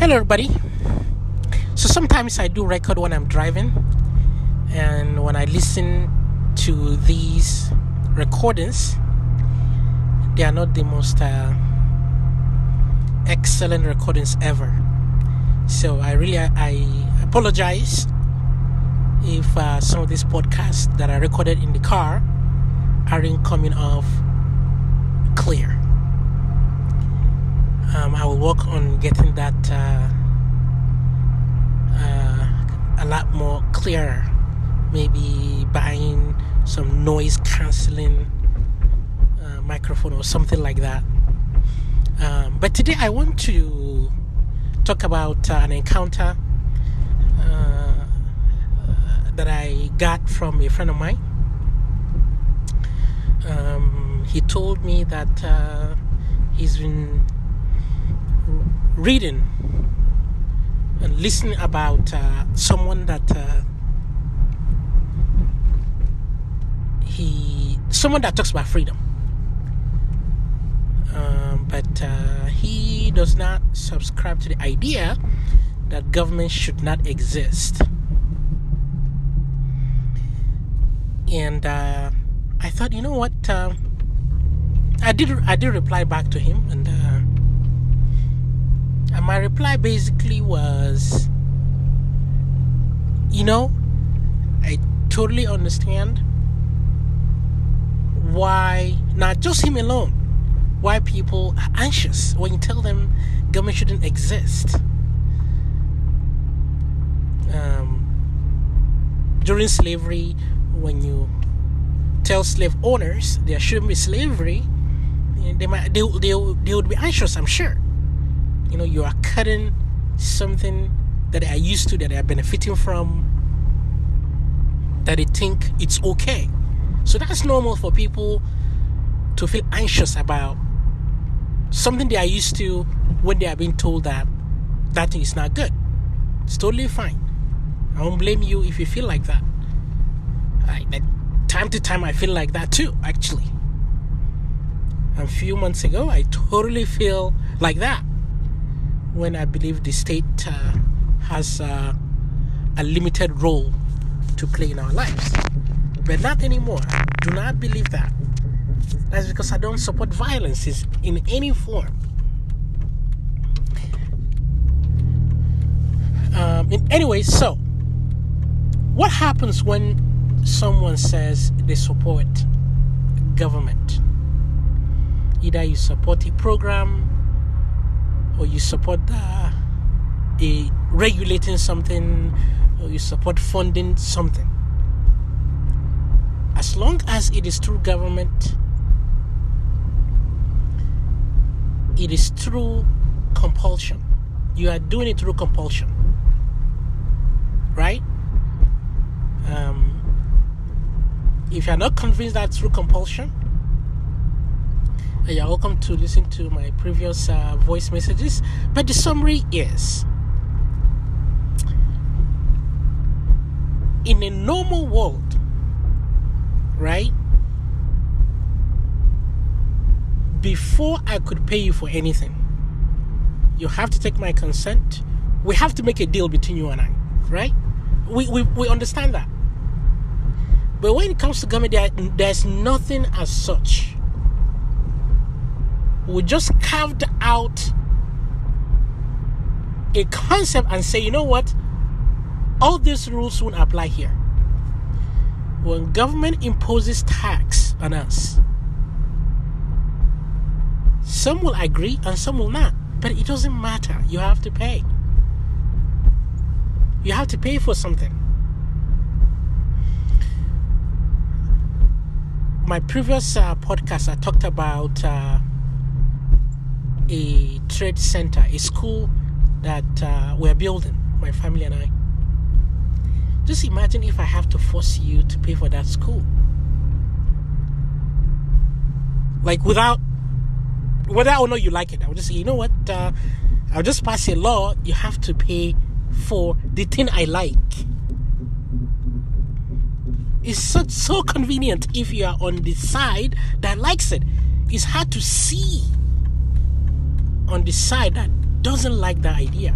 Hello, everybody. So sometimes I do record when I'm driving, and when I listen to these recordings, they are not the most excellent recordings ever. So I apologize if some of these podcasts that are recorded in the car aren't coming off clear. I will work on getting that a lot more clearer. Maybe buying some noise cancelling microphone or something like that. But today I want to talk about an encounter that I got from a friend of mine. He told me that he's been reading and listening about someone that talks about freedom, but he does not subscribe to the idea that government should not exist. And I thought, you know what? I did reply back to him, and my reply basically was, I totally understand why, not just him alone, why people are anxious when you tell them government shouldn't exist. During slavery, when you tell slave owners there shouldn't be slavery, they would be anxious, I'm sure. You are cutting something that they are used to, that they are benefiting from, that they think it's okay. So that's normal for people to feel anxious about something they are used to when they are being told that that thing is not good. It's totally fine. I won't blame you if you feel like that. Time to time I feel like that too, actually. A few months ago I totally feel like that when I believe the state has a limited role to play in our lives. But not anymore. Do not believe that. That's because I don't support violence in any form. Anyway, so what happens when someone says they support government? Either you support a program, or you support regulating something, or you support funding something. As long as it is through government, it is through compulsion. You are doing it through compulsion, right? If you are not convinced that's through compulsion, you're welcome to listen to my previous voice messages. But the summary is, in a normal world, right, before I could pay you for anything, you have to take my consent. We have to make a deal between you and I, right? We understand that. But when it comes to government, there's nothing as such. We just carved out a concept and say, you know what? All these rules won't apply here. When government imposes tax on us, some will agree and some will not. But it doesn't matter. You have to pay. You have to pay for something. My previous podcast, I talked about a trade center, a school that we're building, my family and I. Just imagine if I have to force you to pay for that school. Like whether or not you like it, I would just say, you know what, I'll just pass a law, you have to pay for the thing I like. It's so convenient if you are on the side that likes it. It's hard to see on the side that doesn't like the idea.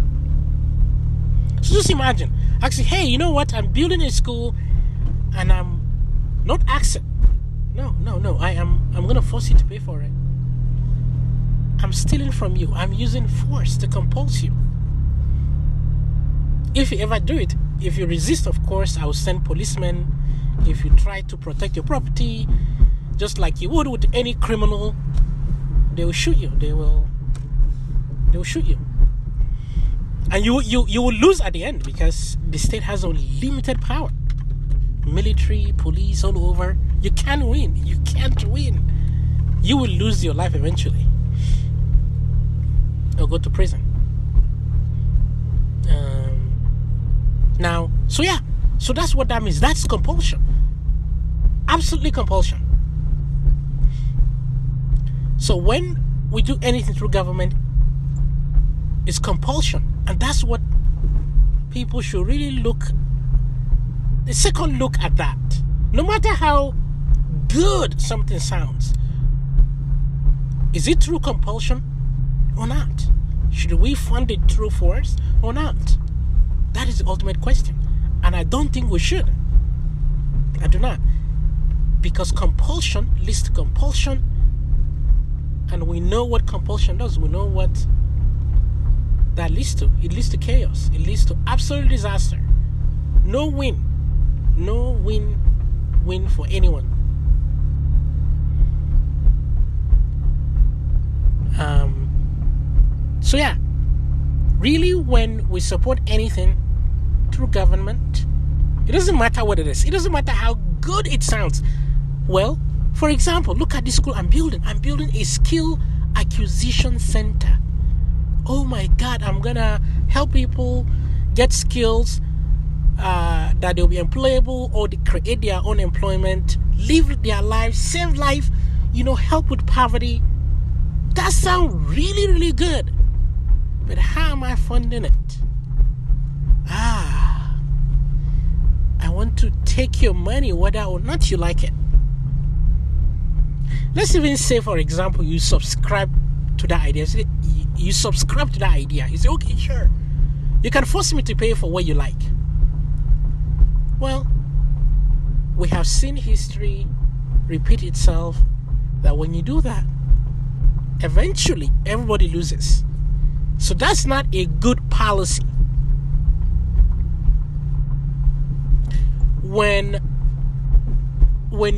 So just imagine, actually, hey, you know what? I'm building a school, and I'm not asking. No. I'm gonna force you to pay for it. I'm stealing from you. I'm using force to compulse you. If you ever do it, if you resist, of course, I will send policemen. If you try to protect your property, just like you would with any criminal, they will shoot you. They will shoot you. And you will lose at the end, because the state has unlimited power. Military, police, all over. You can't win. You can't win. You will lose your life eventually. Or go to prison. So that's what that means. That's compulsion. Absolutely compulsion. So when we do anything through government, it's compulsion. And that's what people should really look, a second look at that. No matter how good something sounds, is it through compulsion or not? Should we fund it through force or not? That is the ultimate question. And I don't think we should. I do not. Because compulsion leads to compulsion. And we know what compulsion does. We know what that leads to. It leads to chaos. It leads to absolute disaster. No win. No win for anyone. So yeah, really, when we support anything through government, it doesn't matter what it is. It doesn't matter how good it sounds. Well, for example, look at this school I'm building. I'm building a skill acquisition center. Oh my God, I'm gonna help people get skills that they'll be employable, or they create their own employment, live their life, save life, help with poverty. That sounds really, really good. But how am I funding it? I want to take your money whether or not you like it. Let's even say, for example, you subscribe to that idea. You subscribe to that idea. You say, okay, sure. You can force me to pay for what you like. Well, we have seen history repeat itself, that when you do that, eventually everybody loses. So that's not a good policy. When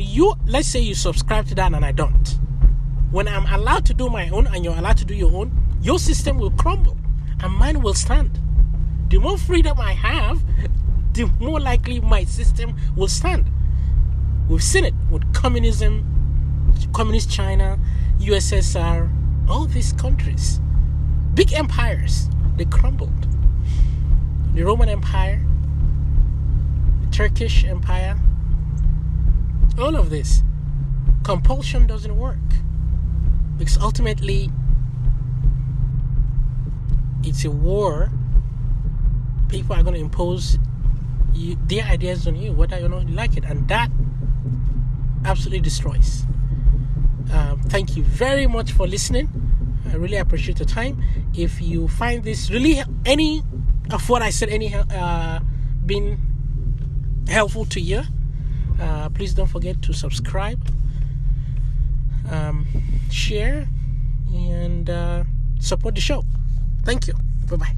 you, let's say you subscribe to that and I don't, when I'm allowed to do my own and you're allowed to do your own, your system will crumble and mine will stand. The more freedom I have, the more likely my system will stand. We've seen it with communism, communist China, USSR, all these countries. Big empires, they crumbled. The Roman Empire, the Turkish Empire, all of this. Compulsion doesn't work. Because ultimately, it's a war. People are going to impose their ideas on you, whether or not you like it. And that absolutely destroys. Thank you very much for listening. I really appreciate your time. If you find this really, any of what I said, been helpful to you, please don't forget to subscribe, share, and support the show. Thank you. Bye-bye.